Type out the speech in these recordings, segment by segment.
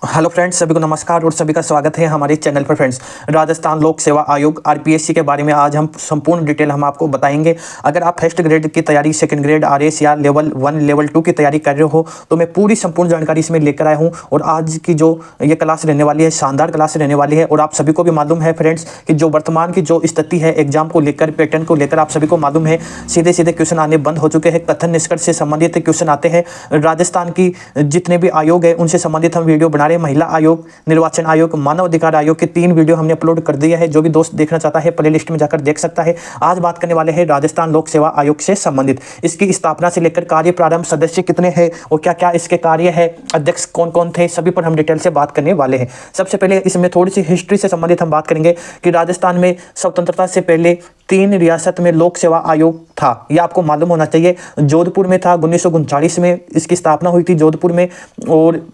Hello friends, सभी को नमस्कार और सभी का स्वागत है हमारे चैनल पर। फ्रेंड्स, राजस्थान लोक सेवा आयोग आरपीएससी के बारे में आज हम संपूर्ण डिटेल हम आपको बताएंगे। अगर आप फर्स्ट ग्रेड की तैयारी, सेकंड ग्रेड आरएस या लेवल 1 लेवल 2 की तैयारी कर रहे हो तो मैं पूरी संपूर्ण जानकारी इसमें लेकर आया हूँ। और आज की जो ये क्लास रहने वाली है, शानदार क्लास रहने वाली है। और आप सभी को भी मालूम है फ्रेंड्स कि जो वर्तमान की जो स्थिति है एग्जाम को लेकर, पैटर्न को लेकर, आप सभी को मालूम है सीधे सीधे क्वेश्चन आने बंद हो चुके हैं। कथन निष्कर्ष से संबंधित क्वेश्चन आते हैं। राजस्थान की जितने भी आयोग है उनसे संबंधित हम वीडियो बना रहे हैं। महिला आयोग, निर्वाचन आयोग, मानव अधिकार आयोग के 3 वीडियो हमने अपलोड कर दिया है। जो भी दोस्त देखना चाहता है प्ले लिस्ट में जाकर देख सकता है। आज बात करने वाले हैं राजस्थान लोक सेवा आयोग से संबंधित, इसकी स्थापना से लेकर कार्य प्रारंभ, सदस्य कितने हैं और क्या क्या इसके कार्य है, अध्यक्ष कौन कौन थे, सभी पर हम डिटेल से बात करने वाले हैं। सबसे पहले इसमें थोड़ी सी हिस्ट्री से संबंधित हम बात करेंगे कि राजस्थान में स्वतंत्रता से पहले 3 रियासत में लोक सेवा आयोग था। यह आपको मालूम होना चाहिए। जोधपुर में था, 1939 में इसकी स्थापना हुई थी जोधपुर में। और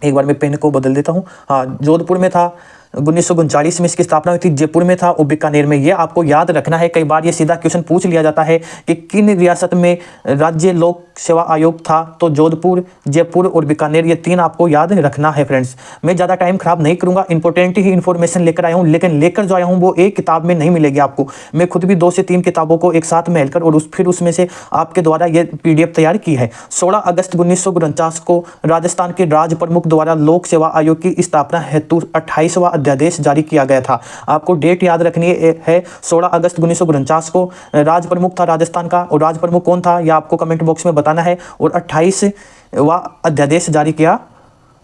एक बार मैं पेन को बदल देता हूँ। हाँ, जोधपुर में था, 1939 में इसकी स्थापना हुई थी। जयपुर में था और बीकानेर में। ये आपको याद रखना है। कई बार ये सीधा क्वेश्चन पूछ लिया जाता है कि किन रियासत में राज्य लोक सेवा आयोग था, तो जोधपुर, जयपुर और बीकानेर, ये 3 आपको याद रखना है। फ्रेंड्स, मैं ज़्यादा टाइम खराब नहीं करूंगा, इंपॉर्टेंट ही इन्फॉर्मेशन लेकर आया हूँ। लेकिन लेकर जो आया हूँ वो एक किताब में नहीं मिलेगी आपको। मैं खुद भी 2 से 3 किताबों को एक साथ मेलकर और फिर उसमें से आपके द्वारा ये PDF तैयार की है। 16 अगस्त 1949 को राजस्थान के राज प्रमुख द्वारा लोक सेवा आयोग की स्थापना हेतु 28वां अध्यादेश जारी किया गया था। आपको डेट याद रखनी है। 16 अगस्त 1949 को राज प्रमुख था राजस्थान का। और राज प्रमुख कौन था यह आपको कमेंट बॉक्स में बताना है। और 28वां अध्यादेश जारी किया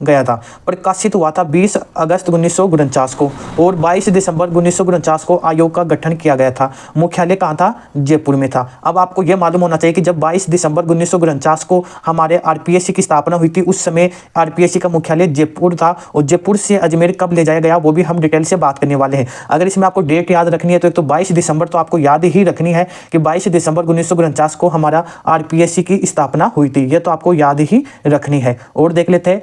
गया था। प्रकाशित हुआ था 20 अगस्त 1949 को। और 22 दिसंबर 1949 को आयोग का गठन किया गया था। मुख्यालय कहाँ था? जयपुर में था। अब आपको यह मालूम होना चाहिए कि जब 22 दिसंबर 1949 को हमारे आरपीएससी की स्थापना हुई थी, उस समय आरपीएससी का मुख्यालय जयपुर था। और जयपुर से अजमेर कब ले जाया गया वो भी हम डिटेल से बात करने वाले हैं। अगर इसमें आपको डेट याद रखनी है तो 22 दिसंबर तो आपको याद ही रखनी है कि 22 दिसंबर 1949 को हमारा आरपीएससी की स्थापना हुई थी। यह तो आपको याद ही रखनी है। और देख लेते हैं,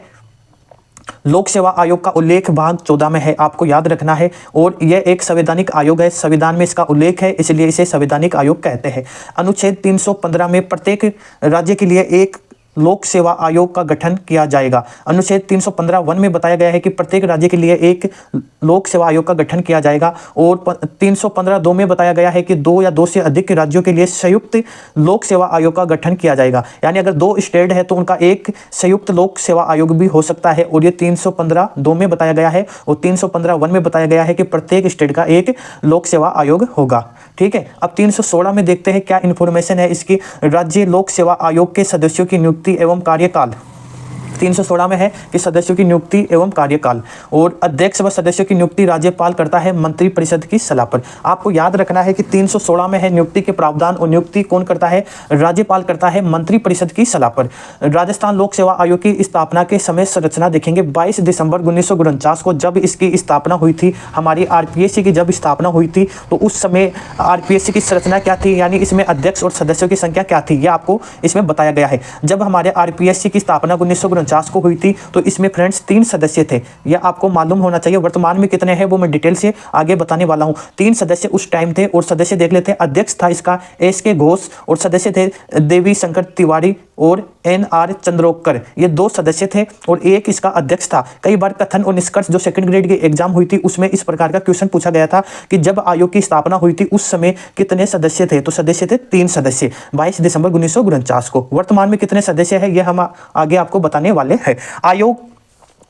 लोक सेवा आयोग का उल्लेख भाग 14 में है, आपको याद रखना है। और यह एक संवैधानिक आयोग है, संविधान में इसका उल्लेख है, इसलिए इसे संवैधानिक आयोग कहते हैं। अनुच्छेद 315 में प्रत्येक राज्य के लिए एक लोक सेवा आयोग का गठन किया जाएगा। अनुच्छेद 315(1) में बताया गया है कि प्रत्येक राज्य के लिए एक लोक सेवा आयोग का गठन किया जाएगा। और 315(2) में बताया गया है कि 2 या 2 से अधिक राज्यों के लिए संयुक्त लोक सेवा आयोग का गठन किया जाएगा। यानी अगर 2 स्टेट है तो उनका एक संयुक्त लोक सेवा आयोग भी हो सकता है। और ये 315(2) में बताया गया है। और 315(1) में बताया गया है कि प्रत्येक स्टेट का एक लोक सेवा आयोग होगा। ठीक है, अब 316 में देखते हैं क्या इन्फॉर्मेशन है इसकी। राज्य लोक सेवा आयोग के सदस्यों की नियुक्ति एवं कार्यकाल 316 में है कि सदस्यों की नियुक्ति एवं कार्यकाल। और अध्यक्ष व सदस्यों की नियुक्ति राज्यपाल करता है मंत्री परिषद की सलाह पर। आपको याद रखना है कि 316 में है नियुक्ति के प्रावधान, और नियुक्ति कौन करता है? राज्यपाल करता है मंत्री परिषद की सलाह पर। राजस्थान लोक सेवा आयोग की स्थापना के समय संरचना देखेंगे। 22 दिसंबर 1949 को जब इसकी स्थापना हुई थी, हमारी आरपीएससी की जब स्थापना हुई थी, तो उस समय आरपीएससी की संरचना क्या थी, यानी इसमें अध्यक्ष और सदस्यों की संख्या क्या थी, यह आपको इसमें बताया गया है। जब हमारे आरपीएससी की स्थापना 1949 को हुई थी तो इसमें फ्रेंड्स 3 सदस्य थे। यह आपको मालूम होना चाहिए। वर्तमान में कितने हैं वो मैं डिटेल से आगे बताने वाला हूं। 3 सदस्य उस टाइम थे। और सदस्य देख लेते हैं। अध्यक्ष था इसका SK घोष, और सदस्य थे देवी शंकर तिवारी और NR चंद्रोकर। ये 2 सदस्य थे और एक इसका अध्यक्ष था। कई बार कथन और निष्कर्ष जो सेकंड ग्रेड की एग्जाम हुई थी उसमें इस प्रकार का क्वेश्चन पूछा गया था कि जब आयोग की स्थापना हुई थी उस समय कितने सदस्य थे, तो सदस्य थे 3 सदस्य 22 दिसंबर 1949 को। वर्तमान में कितने सदस्य है यह हम आगे आपको बताने वाले हैं। आयोग,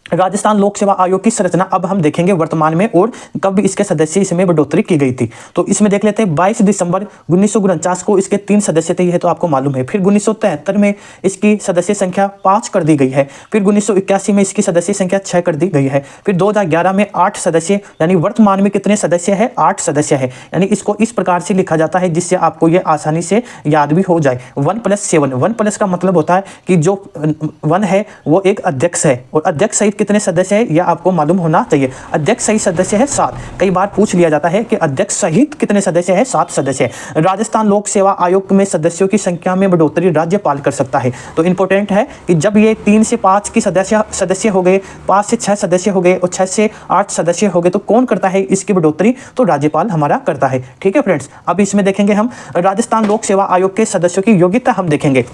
राजस्थान लोक सेवा आयोग की संरचना अब हम देखेंगे वर्तमान में और कब इसके सदस्य इसमें बढ़ोतरी की गई थी। तो इसमें देख लेते हैं 22 दिसंबर 1949 को इसके 3 सदस्य थे, यह तो आपको मालूम है। फिर 1973 में इसकी सदस्य संख्या 5 कर दी गई है। फिर 1981 में इसकी सदस्य संख्या 6 कर दी गई है। फिर 2011 में 8 सदस्य, यानी वर्तमान में कितने सदस्य है? 8 सदस्य है। यानी इसको इस प्रकार से लिखा जाता है जिससे आपको यह आसानी से याद भी हो जाए। 1+7, 1+ का मतलब होता है कि जो 1 है वो एक अध्यक्ष है। और अध्यक्ष सहित कितने सदस्य है यह आपको मालूम होना चाहिए। अध्यक्ष सहित सदस्य है 7। कई बार पूछ लिया जाता है कि अध्यक्ष सहित कितने सदस्य है? 7 सदस्य है। राजस्थान लोक सेवा आयोग में सदस्यों की संख्या में बढ़ोतरी राज्यपाल कर सकता है। तो इंपॉर्टेंट है कि जब ये 3 से 5 की सदस्य हो गए, 5 से 6 सदस्य हो गए और 6 से 8 सदस्य हो गए, तो कौन करता है इसकी बढ़ोतरी? तो राज्यपाल हमारा करता है। ठीक है फ्रेंड्स, अब इसमें देखेंगे हम राजस्थान लोक सेवा आयोग के सदस्यों की योग्यता हम देखेंगे।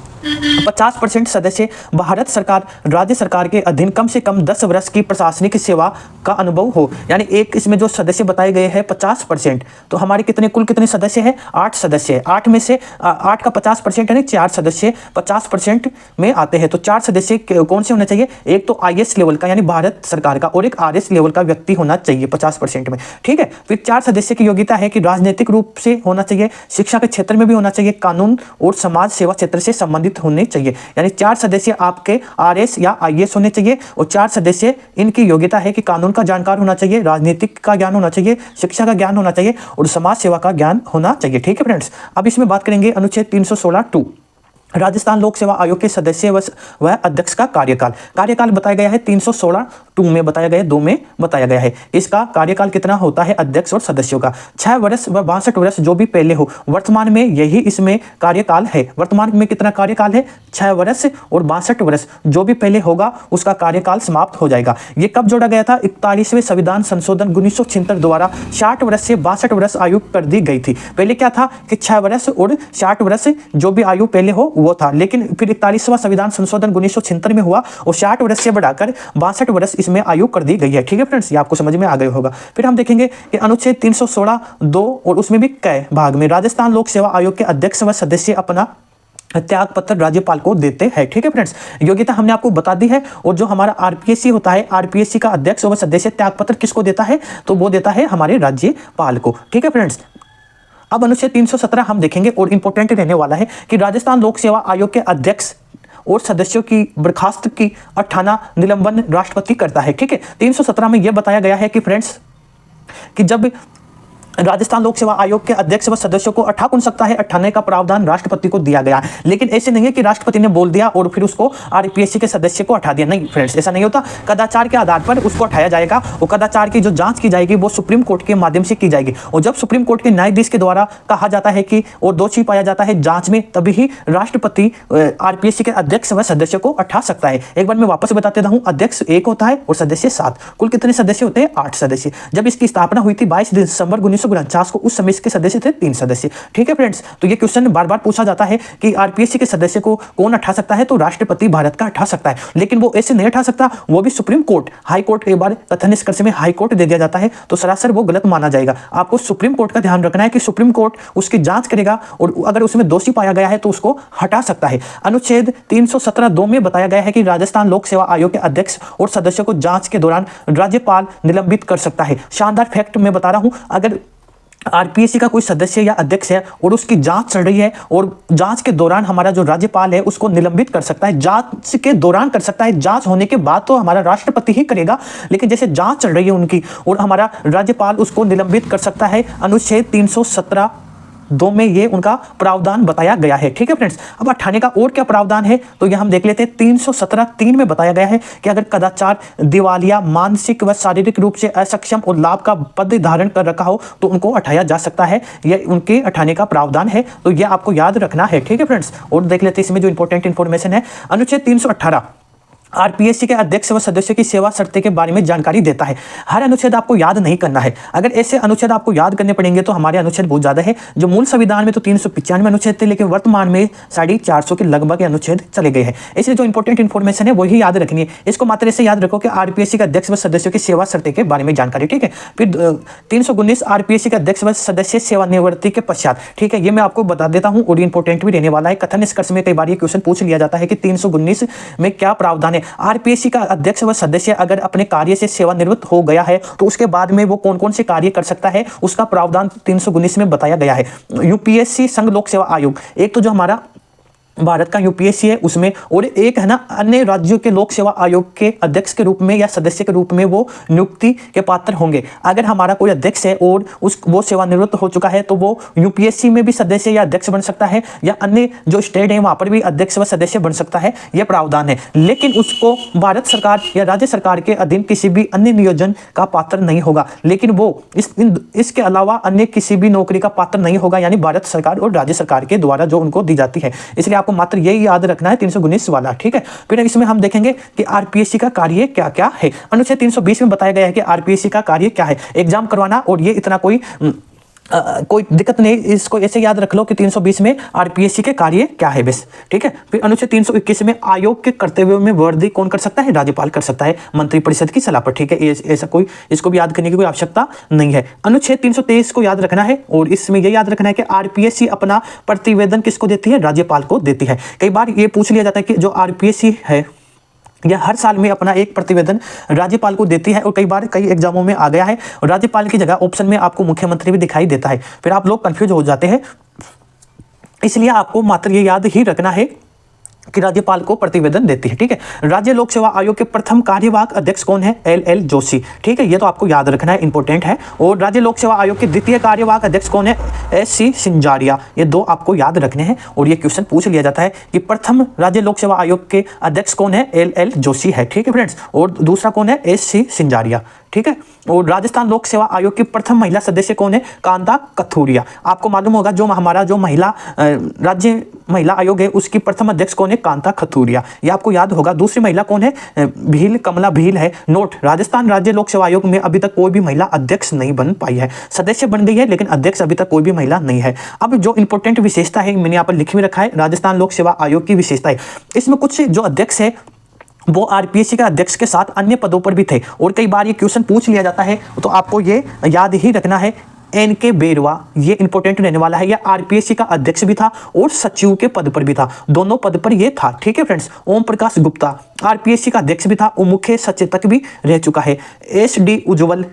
50% सदस्य भारत सरकार, राज्य सरकार के अधीन कम से कम 10 वर्ष की प्रशासनिक सेवा का अनुभव हो। यानी एक इसमें जो सदस्य बताए गए हैं 50%, तो हमारे कितने सदस्य हैं? 8 सदस्य है। 8 में से 8 का 50% यानी 4 सदस्य 50% में आते हैं। तो 4 सदस्य कौन से होने चाहिए? एक तो IAS लेवल का यानी भारत सरकार का, और एक RS लेवल का व्यक्ति होना चाहिए 50% में, ठीक है। फिर 4 सदस्य की योग्यता है कि राजनीतिक रूप से होना चाहिए, शिक्षा के क्षेत्र में भी होना चाहिए, कानून और समाज सेवा क्षेत्र से संबंधित होने चाहिए। यानी 4 सदस्य आपके RS या IAS होने चाहिए, और 4 सदस्य इनकी योग्यता है कि कानून का जानकार होना चाहिए, राजनीतिक का ज्ञान होना चाहिए, शिक्षा का ज्ञान होना चाहिए और समाज सेवा का ज्ञान होना चाहिए, ठीक है फ्रेंड्स। अब इसमें बात करेंगे अनुच्छेद 316(2) राजस्थान लोक सेवा आयोग के सदस्य व अध्यक्ष का कार्यकाल बताया गया है 316(2) में बताया गया है, 2 में बताया गया है। इसका कार्यकाल कितना होता है अध्यक्ष और सदस्यों का? 6 वर्ष व 62 वर्ष जो भी पहले हो। वर्तमान में यही इसमें कार्यकाल है। वर्तमान में कितना कार्यकाल है? 6 वर्ष और 62 वर्ष जो भी पहले होगा उसका कार्यकाल समाप्त हो जाएगा। ये कब जोड़ा गया था? 41वें संविधान संशोधन 1976 द्वारा 60 वर्ष से 62 वर्ष आयु कर दी गई थी। पहले क्या था कि 6 वर्ष और 60 वर्ष जो भी आयु पहले हो वो था, लेकिन फिर 41वां संविधान संशोधन 1976 में हुआ और 60 वर्ष से बढ़ाकर 62 वर्ष इसमें आयु कर दी गई है, ठीक है फ्रेंड्स। ये आपको समझ में आ गया होगा। फिर हम देखेंगे कि अनुच्छेद 316(2) और उसमें भी क भाग में राजस्थान लोक सेवा आयोग के अध्यक्ष व सदस्य अपना त्याग पत्र राज्यपाल को देते हैं, ठीक है फ्रेंड्स। योग्यता हमने आपको बता दी है। और जो हमारा RPSC होता है, RPSC का अध्यक्ष व सदस्य त्याग पत्र किसको देता है? तो वो देता है हमारे राज्यपाल को, ठीक है फ्रेंड्स। अब अनुच्छेद 317 हम देखेंगे और इंपॉर्टेंट रहने वाला है कि राजस्थान लोक सेवा आयोग के अध्यक्ष और सदस्यों की बर्खास्त की 18 निलंबन राष्ट्रपति करता है, ठीक है। 317 में यह बताया गया है कि फ्रेंड्स कि जब राजस्थान लोक सेवा आयोग के अध्यक्ष व सदस्यों को हटा कौन सकता है? हटाने का प्रावधान राष्ट्रपति को दिया गया। लेकिन ऐसे नहीं है कि राष्ट्रपति ने बोल दिया और फिर उसको RPSC के सदस्य को हटा दिया। नहीं फ्रेंड्स, ऐसा नहीं होता। कदाचार के आधार पर उसको हटाया जाएगा और कदाचार की जो जांच की जाएगी वो सुप्रीम कोर्ट के माध्यम से की जाएगी। और जब सुप्रीम कोर्ट के न्यायाधीश के द्वारा कहा जाता है कि और दोषी पाया जाता है जांच में, तभी ही राष्ट्रपति RPSC के अध्यक्ष व सदस्य को हटा सकता है। एक बार मैं वापस बताते रहूं, अध्यक्ष 1 होता है और सदस्य 7। कुल कितने सदस्य होते हैं? 8 सदस्य। जब इसकी स्थापना हुई थी 22 दिसंबर 1949 को, उस समय इसके सदस्य थे 3 सदस्य, ठीक है फ्रेंड्स। तो ये क्वेश्चन बार बार पूछा जाता है कि RPSC के सदस्य को कौन हटा सकता है? तो राष्ट्रपति भारत का हटा सकता है। लेकिन वो ऐसे नहीं हटा सकता, वो भी सुप्रीम कोर्ट, हाई कोर्ट के बार कथन निष्कर्ष में हाई कोर्ट दे दिया जाता है, तो सरासर वो गलत माना जाएगा। आपको सुप्रीम कोर्ट का ध्यान रखना है कि सुप्रीम कोर्ट उसकी जांच करेगा और अगर उसमें दोषी पाया गया है तो उसको हटा सकता है। अनुच्छेद 317(2) में बताया गया है कि राजस्थान लोक सेवा आयोग के अध्यक्ष और सदस्यों को जांच के दौरान राज्यपाल निलंबित कर सकता है। शानदार फैक्ट मैं बता रहा हूं, अगर RPSC का कोई सदस्य या अध्यक्ष है और उसकी जांच चल रही है और जांच के दौरान हमारा जो राज्यपाल है उसको निलंबित कर सकता है। जांच के दौरान कर सकता है, जांच होने के बाद तो हमारा राष्ट्रपति ही करेगा, लेकिन जैसे जांच चल रही है उनकी और हमारा राज्यपाल उसको निलंबित कर सकता है। अनुच्छेद 317(2) में ये उनका प्रावधान बताया गया है, ठीक है फ्रेंड्स। अब हटाने का और क्या प्रावधान है तो ये हम देख लेते हैं। 317(3) में बताया गया है कि अगर कदाचार, दिवालिया, मानसिक व शारीरिक रूप से असक्षम और लाभ का पद धारण कर रखा हो तो उनको हटाया जा सकता है। ये उनके हटाने का प्रावधान है, तो ये आपको याद रखना है, ठीक है फ्रेंड्स। और देख लेते हैं इसमें जो इंपॉर्टेंट इंफॉर्मेशन है। अनुच्छेद 318 RPSC के अध्यक्ष व सदस्यों की सेवा शर्तें के बारे में जानकारी देता है। हर अनुच्छेद आपको याद नहीं करना है। अगर ऐसे अनुच्छेद आपको याद करने पड़ेंगे तो हमारे अनुच्छेद बहुत ज्यादा है। जो मूल संविधान में तो 395 अनुच्छेद थे, लेकिन वर्तमान में 450 के लगभग अनुच्छेद चले गए हैं। इसलिए जो इंपॉर्टेंट इंफॉर्मेशन है वही याद रखनी है। इसको मात्र ऐसे याद रखो कि RPSC के अध्यक्ष व सदस्यों की सेवा शर्तें के बारे में जानकारी, ठीक है। फिर 319 RPSC के अध्यक्ष व सदस्य सेवानिवृत्ति के पश्चात, ठीक है। ये मैं आपको बता देता हूँ और इंपॉर्टेंट भी रहने वाला है। कथन निष्कर्ष में कई बार ये क्वेश्चन पूछ लिया जाता है कि 319 में क्या प्रावधान है। RPSC का अध्यक्ष व सदस्य अगर अपने कार्य से सेवानिवृत्त हो गया है तो उसके बाद में वो कौन कौन से कार्य कर सकता है, उसका प्रावधान 319 में बताया गया है। UPSC संघ लोक सेवा आयोग, एक तो जो हमारा भारत का UPSC है उसमें, और एक है ना अन्य राज्यों के लोक सेवा आयोग के अध्यक्ष के रूप में या सदस्य के रूप में वो नियुक्ति के पात्र होंगे। अगर हमारा कोई अध्यक्ष है और वो सेवानिवृत्त हो चुका है तो वो UPSC में भी सदस्य या अध्यक्ष बन सकता है, या अन्य जो स्टेट है वहां पर भी अध्यक्ष व सदस्य बन सकता है। यह प्रावधान है, लेकिन उसको भारत सरकार या राज्य सरकार के अधीन किसी भी अन्य नियोजन का पात्र नहीं होगा। लेकिन वो इसके अलावा अन्य किसी भी नौकरी का पात्र नहीं होगा, यानी भारत सरकार और राज्य सरकार के द्वारा जो उनको दी जाती है। इसलिए आपको मात्र यही याद रखना है 319 वाला, ठीक है। फिर इसमें हम देखेंगे कि RPSC का कार्य क्या क्या है। अनुच्छेद 320 में बताया गया है कि RPSC का कार्य क्या है। एग्जाम करवाना, और ये इतना कोई कोई दिक्कत नहीं, इसको ऐसे याद रख लो कि 320 में आरपीएससी के कार्य क्या है बस, ठीक है। फिर अनुच्छेद 321 में आयोग के कर्तव्यों में वृद्धि कौन कर सकता है? राज्यपाल कर सकता है मंत्रिपरिषद की सलाह पर, ठीक है। ऐसा कोई इसको भी याद करने की कोई आवश्यकता नहीं है। अनुच्छेद 323 को याद रखना है और इसमें यह याद रखना है कि आरपीएससी अपना प्रतिवेदन किसको देती है? राज्यपाल को देती है। कई बार ये पूछ लिया जाता है कि जो आरपीएससी है यह हर साल में अपना एक प्रतिवेदन राज्यपाल को देती है, और कई बार कई एग्जामों में आ गया है राज्यपाल की जगह ऑप्शन में आपको मुख्यमंत्री भी दिखाई देता है, फिर आप लोग कंफ्यूज हो जाते हैं। इसलिए आपको मात्र ये याद ही रखना है कि राज्यपाल को प्रतिवेदन देती है, ठीक है। राज्य लोक सेवा आयोग के प्रथम कार्यवाहक अध्यक्ष कौन है? एल जोशी, ठीक है। ये तो आपको याद रखना है, इंपॉर्टेंट है। और राज्य लोक सेवा आयोग के द्वितीय कार्यवाहक अध्यक्ष कौन है? SC सिंजारिया। ये दो आपको याद रखने हैं और ये क्वेश्चन पूछ लिया जाता है कि प्रथम राज्य लोक सेवा आयोग के अध्यक्ष कौन है? एल जोशी है, ठीक है फ्रेंड्स। और दूसरा कौन है? SC सिंजारिया, ठीक है। और राजस्थान लोक सेवा आयोग की प्रथम महिला सदस्य कौन है? कांता कथूरिया। आपको मालूम होगा जो हमारा जो महिला राज्य महिला आयोग है उसकी प्रथम अध्यक्ष कौन है? कांता कथूरिया, ये आपको याद होगा। दूसरी महिला कौन है? भील, कमला भील है। नोट, राजस्थान राज्य लोक सेवा आयोग में अभी तक कोई भी महिला अध्यक्ष नहीं बन पाई है, सदस्य बन गई है लेकिन अध्यक्ष अभी तक कोई भी महिला नहीं है। अब जो इंपॉर्टेंट विशेषता है मैंने यहाँ पर लिख भी रखा है, राजस्थान लोक सेवा आयोग की विशेषता है। इसमें कुछ जो अध्यक्ष है वो आरपीएससी के अध्यक्ष के साथ अन्य पदों पर भी थे, और कई बार ये क्वेश्चन पूछ लिया जाता है तो आपको ये याद ही रखना है। NK बेरवा, ये इंपॉर्टेंट रहने वाला है। ये आरपीएससी का अध्यक्ष भी था और सचिव के पद पर भी था, दोनों पद पर ये था, ठीक है फ्रेंड्स। ओम प्रकाश गुप्ता आरपीएससी का अध्यक्ष भी था और मुख्य सचेतक भी रह चुका है। SD उज्जवल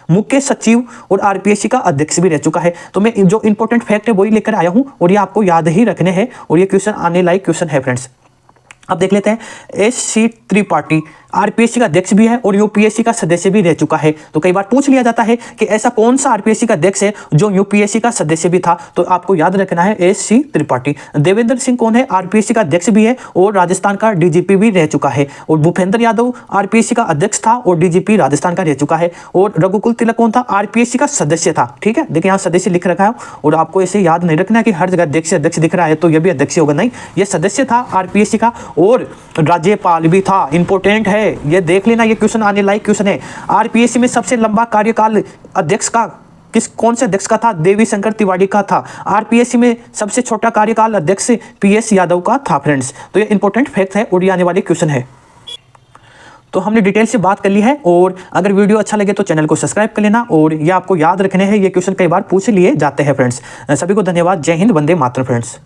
मुख्य सचिव और आरपीएससी का अध्यक्ष भी रह चुका है। तो मैं जो इंपॉर्टेंट फैक्ट है वही लेकर आया हूं और ये आपको याद ही रखने हैं, और ये क्वेश्चन आने लायक क्वेश्चन है फ्रेंड्स। अब देख लेते हैं SC त्रिपाठी आरपीएससी का अध्यक्ष भी है और यूपीएससी का सदस्य भी रह चुका है। तो कई बार पूछ लिया जाता है कि ऐसा कौन सा आरपीएससी का अध्यक्ष है जो यूपीएससी का सदस्य भी था, तो आपको याद रखना है SC त्रिपाठी। देवेंद्र सिंह कौन है? आरपीएससी का अध्यक्ष भी है और राजस्थान का डीजीपी भी रह चुका है। और भूपेंद्र यादव आरपीएससी का अध्यक्ष था और डीजीपी राजस्थान का रह चुका है। और रघुकुल तिलक कौन था? आरपीएससी का सदस्य था, ठीक है। देखिए यहाँ सदस्य लिख रखा है, और आपको ऐसे याद नहीं रखना कि हर जगह अध्यक्ष दिख रहा है तो यह भी अध्यक्ष होगा, नहीं, यह सदस्य था आरपीएससी का और राज्यपाल भी था। इंपॉर्टेंट है, ये देख लेना, ये क्वेश्चन आने लायक क्वेश्चन है। आरपीएससी में सबसे लंबा कार्यकाल अध्यक्ष का कौन से अध्यक्ष का था? देवी शंकर तिवारी का था। आरपीएससी में सबसे छोटा कार्यकाल अध्यक्ष PS यादव का था फ्रेंड्स। तो ये इंपॉर्टेंट फैक्ट है और ये आने वाले क्वेश्चन है। तो हमने डिटेल से बात कर ली है, और अगर वीडियो अच्छा लगे तो चैनल को सब्सक्राइब कर लेना, और ये आपको याद रखने हैं, ये क्वेश्चन कई बार पूछ लिए जाते हैं फ्रेंड्स। सभी को धन्यवाद। जय हिंद, वंदे मातरम फ्रेंड्स।